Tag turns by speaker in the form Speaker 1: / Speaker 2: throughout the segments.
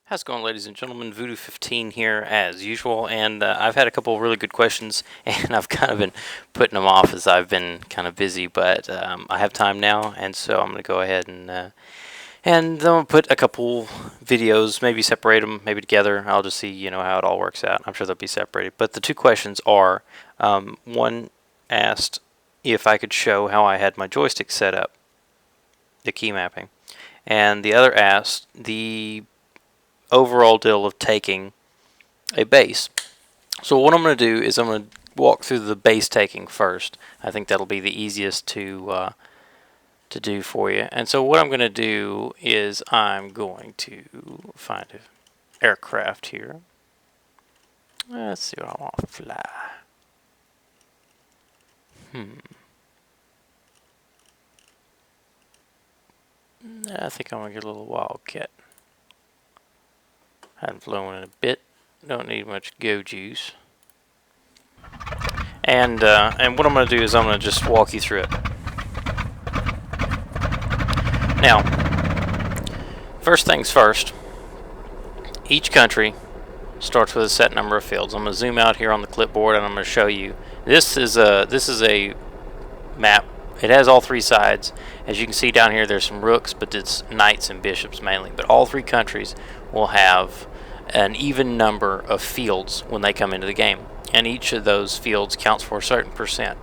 Speaker 1: How's it going, ladies and gentlemen? Voodoo 15 here as usual, and I've had a couple of really good questions, and I've kind of been putting them off as I've been kind of busy, but I have time now, and so I'm going to go ahead and I'm going to put a couple videos, maybe separate them, maybe together. I'll just see, how it all works out. I'm sure they'll be separated. But the two questions are, one asked if I could show how I had my joystick set up, the key mapping, and the other asked the overall deal of taking a base. So what I'm going to do is I'm going to walk through the base taking first. I think that'll be the easiest to do for you. And so what I'm going to do is I'm going to find an aircraft here. Let's see what I want to fly. I think I'm going to get a little Wildcat. Hadn't flown in a bit. Don't need much go juice. And what I'm going to do is I'm going to just walk you through it. Now, first things first. Each country starts with a set number of fields. I'm going to zoom out here on the clipboard and I'm going to show you. This is a map. It has all three sides. As you can see down here, there's some rooks, but it's knights and bishops mainly. But all three countries will have an even number of fields when they come into the game. And each of those fields counts for a certain percent.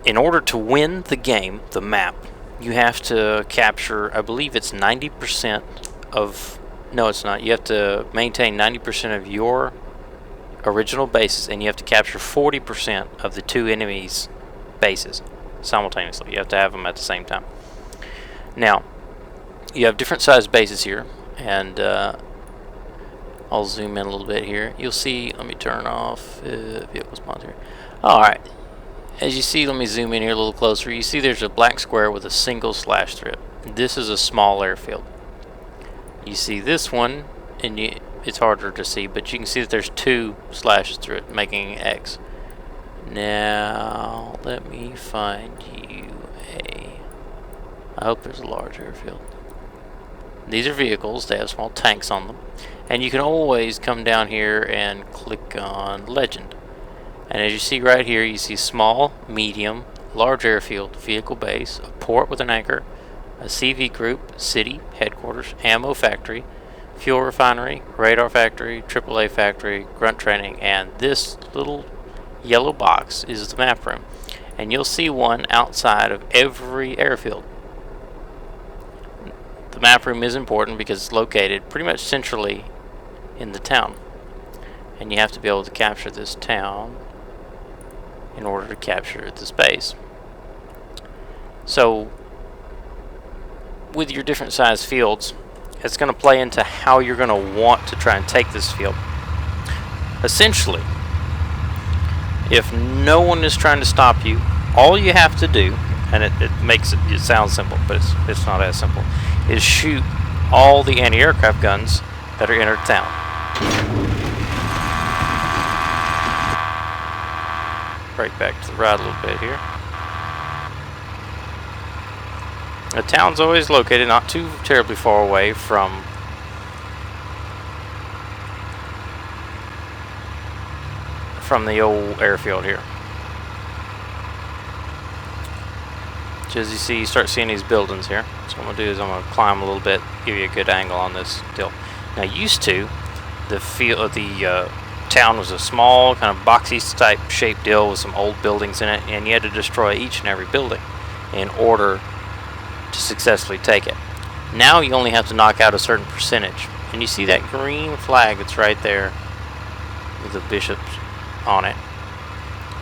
Speaker 1: In order to win the game, the map, you have to capture, I believe it's 90% of, no it's not, you have to maintain 90% of your original bases, and you have to capture 40% of the two enemies' bases simultaneously. You have to have them at the same time. Now, you have different sized bases here, and I'll zoom in a little bit here. You'll see, let me turn off vehicle sponsor. Alright, as you see, let me zoom in here a little closer. You see there's a black square with a single slash through it. This is a small airfield. You see this one, and it's harder to see, but you can see that there's two slashes through it, making an X. Now, let me find you I hope there's a large airfield. These are vehicles. They have small tanks on them. And you can always come down here and click on Legend. And as you see right here, you see small, medium, large airfield, vehicle base, a port with an anchor, a CV group, city, headquarters, ammo factory, fuel refinery, radar factory, AAA factory, grunt training, and this little yellow box is the map room. And you'll see one outside of every airfield. The map room is important because it's located pretty much centrally in the town. And you have to be able to capture this town in order to capture the space. So, with your different size fields, it's going to play into how you're going to want to try and take this field. Essentially, if no one is trying to stop you, all you have to do, and it sounds simple, but it's not as simple, is shoot all the anti-aircraft guns that are entered town. Right back to the right a little bit here. The town's always located not too terribly far away from the old airfield here. So as you see, you start seeing these buildings here. So what I'm going to do is I'm going to climb a little bit, give you a good angle on this deal. Now, used to, the town was a small, kind of boxy type shaped deal with some old buildings in it, and you had to destroy each and every building in order to successfully take it. Now you only have to knock out a certain percentage. And you see that green flag that's right there with the bishops on it.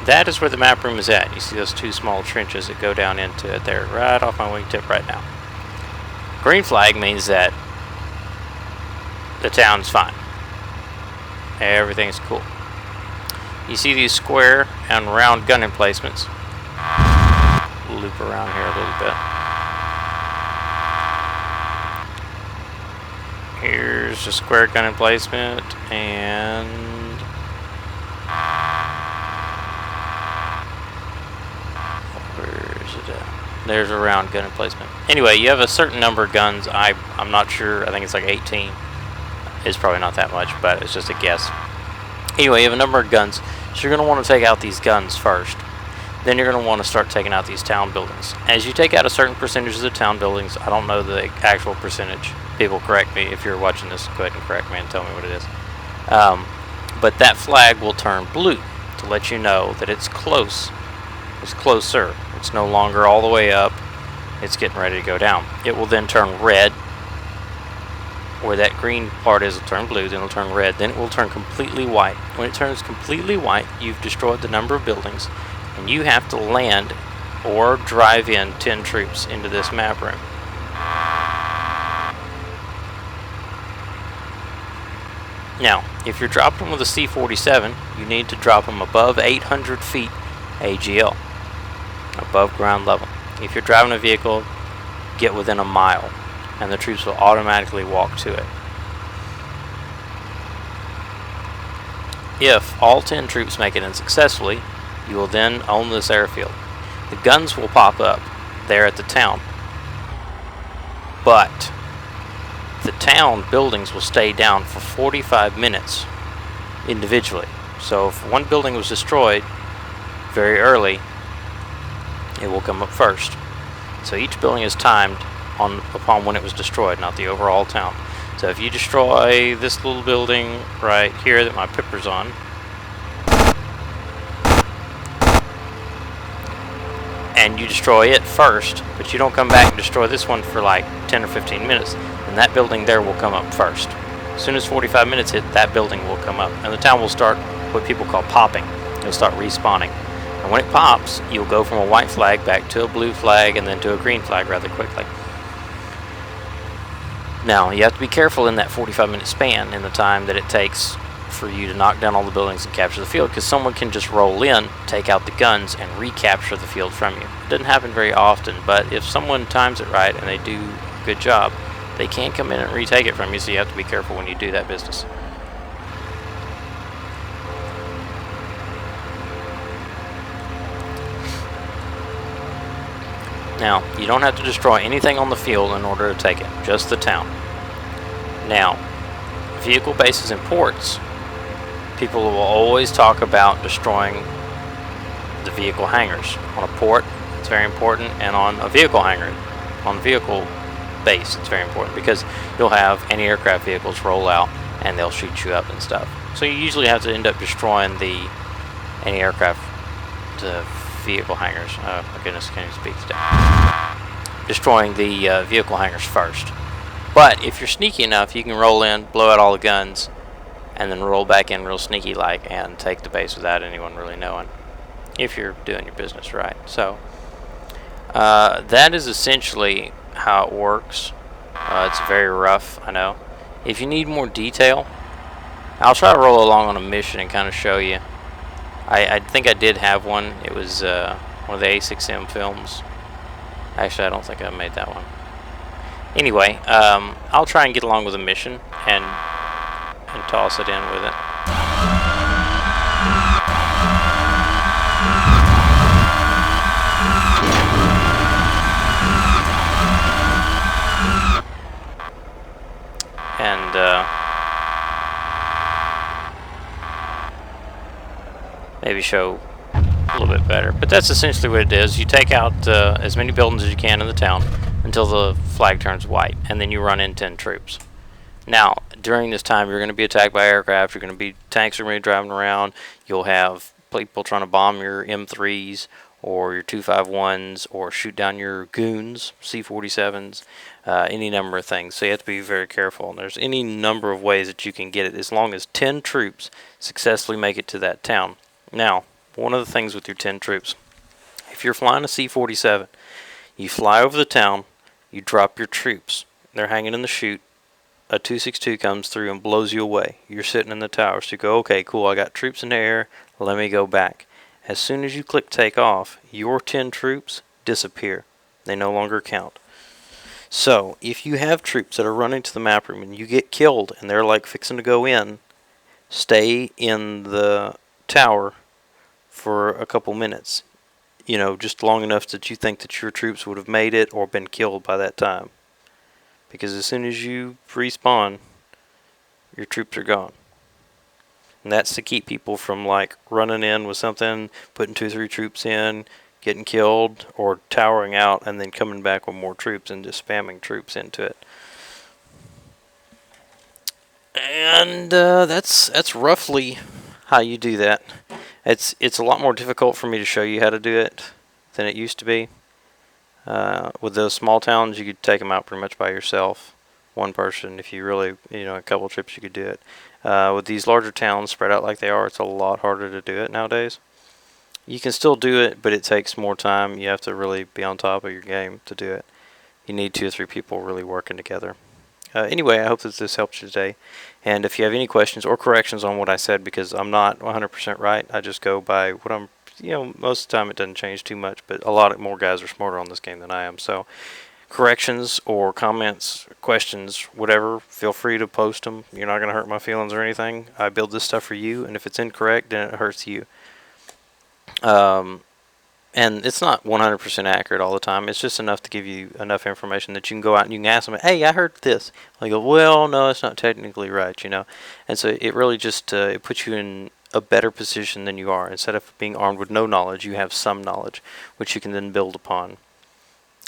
Speaker 1: That is where the map room is at. You see those two small trenches that go down into it there, right off my wingtip right now. Green flag means that the town's fine. Everything's cool. You see these square and round gun emplacements. Loop around here a little bit. Here's a square gun emplacement, and where is it at? There's a round gun emplacement. Anyway, you have a certain number of guns. I'm not sure. I think it's like 18. It's probably not that much, but it's just a guess. Anyway, you have a number of guns, so you're going to want to take out these guns first. Then you're going to want to start taking out these town buildings. As you take out a certain percentage of the town buildings, I don't know the actual percentage. People correct me. If you're watching this, go ahead and correct me and tell me what it is. But that flag will turn blue to let you know that it's close. It's closer. It's no longer all the way up. It's getting ready to go down. It will then turn red. Where that green part is, it'll turn blue, then it'll turn red, then it will turn completely white. When it turns completely white, you've destroyed the number of buildings, and you have to land or drive in 10 troops into this map room. Now, if you're dropping them with a C-47, you need to drop them above 800 feet AGL, above ground level. If you're driving a vehicle, get within a mile, and the troops will automatically walk to it. If all 10 troops make it in successfully, you will then own this airfield. The guns will pop up there at the town, but the town buildings will stay down for 45 minutes individually. So if one building was destroyed very early, it will come up first. So each building is timed upon when it was destroyed, not the overall town. So if you destroy this little building right here that my pipper's on, and you destroy it first, but you don't come back and destroy this one for like 10 or 15 minutes, then that building there will come up first. As soon as 45 minutes hit, that building will come up, and the town will start what people call popping. It'll start respawning. And when it pops, you'll go from a white flag back to a blue flag and then to a green flag rather quickly. Now, you have to be careful in that 45-minute span in the time that it takes for you to knock down all the buildings and capture the field, because someone can just roll in, take out the guns, and recapture the field from you. It doesn't happen very often, but if someone times it right and they do a good job, they can come in and retake it from you, so you have to be careful when you do that business. Now, you don't have to destroy anything on the field in order to take it, just the town. Now, vehicle bases and ports, people will always talk about destroying the vehicle hangars. On a port, it's very important, and on a vehicle hangar, on a vehicle base, it's very important, because you'll have anti-aircraft vehicles roll out and they'll shoot you up and stuff. So you usually have to end up destroying the anti-aircraft vehicle hangars. Oh my goodness, can't even speak today. Destroying the vehicle hangars first. But if you're sneaky enough, you can roll in, blow out all the guns, and then roll back in real sneaky like and take the base without anyone really knowing, if you're doing your business right. So that is essentially how it works. It's very rough, I know. If you need more detail, I'll try to roll along on a mission and kind of show you. I think I did have one. It was one of the A6M films. Actually, I don't think I made that one. Anyway, I'll try and get along with a mission and toss it in with it. And maybe show a little bit better. But that's essentially what it is. You take out as many buildings as you can in the town until the flag turns white, and then you run in 10 troops. Now, during this time, you're going to be attacked by aircraft. You're going to be tanks are going to be driving around. You'll have people trying to bomb your M3s or your 251s or shoot down your goons, C-47s, any number of things. So you have to be very careful. And there's any number of ways that you can get it as long as 10 troops successfully make it to that town. Now, one of the things with your 10 troops, if you're flying a C-47, you fly over the town, you drop your troops. They're hanging in the chute. A 262 comes through and blows you away. You're sitting in the tower, so you go, okay, cool, I got troops in the air, let me go back. As soon as you click take off, your 10 troops disappear. They no longer count. So, if you have troops that are running to the map room and you get killed and they're like fixing to go in, stay in the tower for a couple minutes. You know, just long enough that you think that your troops would have made it or been killed by that time. Because as soon as you respawn, your troops are gone. And that's to keep people from like running in with something, putting 2 or 3 troops in, getting killed, or towering out and then coming back with more troops and just spamming troops into it. And that's roughly how you do that. It's a lot more difficult for me to show you how to do it than it used to be. With those small towns, you could take them out pretty much by yourself, one person. If you really, a couple trips, you could do it. With these larger towns spread out like they are, it's a lot harder to do it nowadays. You can still do it, but it takes more time. You have to really be on top of your game to do it. You need 2 or 3 people really working together. Anyway, I hope that this helps you today. And if you have any questions or corrections on what I said, because I'm not 100% right, I just go by what I'm, most of the time it doesn't change too much, but a lot more guys are smarter on this game than I am. So corrections or comments, questions, whatever, feel free to post them. You're not going to hurt my feelings or anything. I build this stuff for you, and if it's incorrect, then it hurts you. And it's not 100% accurate all the time. It's just enough to give you enough information that you can go out and you can ask them, hey, I heard this. They go, well, no, it's not technically right, And so it really just it puts you in a better position than you are. Instead of being armed with no knowledge, you have some knowledge, which you can then build upon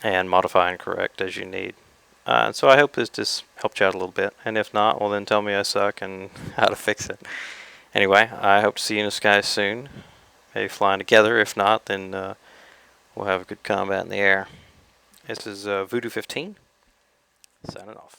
Speaker 1: and modify and correct as you need. So I hope this just helped you out a little bit. And if not, well, then tell me I suck and how to fix it. Anyway, I hope to see you in the sky soon. Maybe flying together. If not, then we'll have a good combat in the air. This is Voodoo 15, signing off.